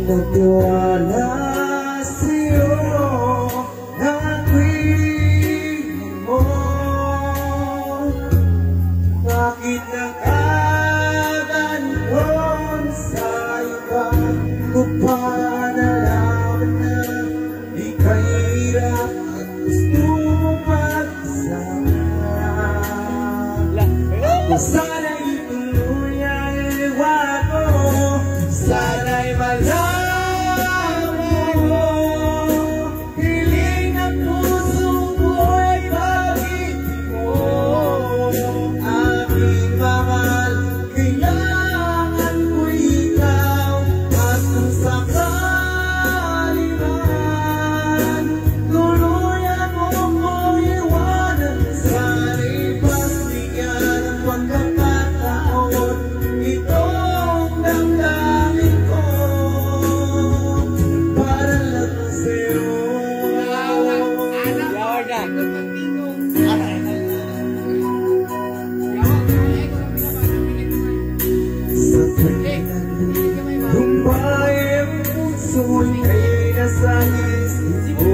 Nagtiwala sa'yo ako'y mo. Bakit nakaganon sa iba ko pa nalaman na ika'y hirap at gusto mo magsama. Sana'y tuloy ang iwan mo, sana'y malaman mo. Hiling ng puso ko'y pag-ibig mo. Aming mahal, kailangan ko ikaw. At kung sakali man tuluyan mo kong iwanan, sana'y pagbigyan ng pagkakataon itong damdamin ko para lang sa'yo. Sa tuwing tumbay ang puso'y ay nasa isip ko.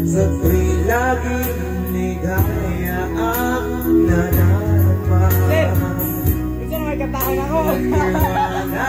Sa tuwing laging ligaya ang nananaman. Gusto na may katahan ako. Nagtiwala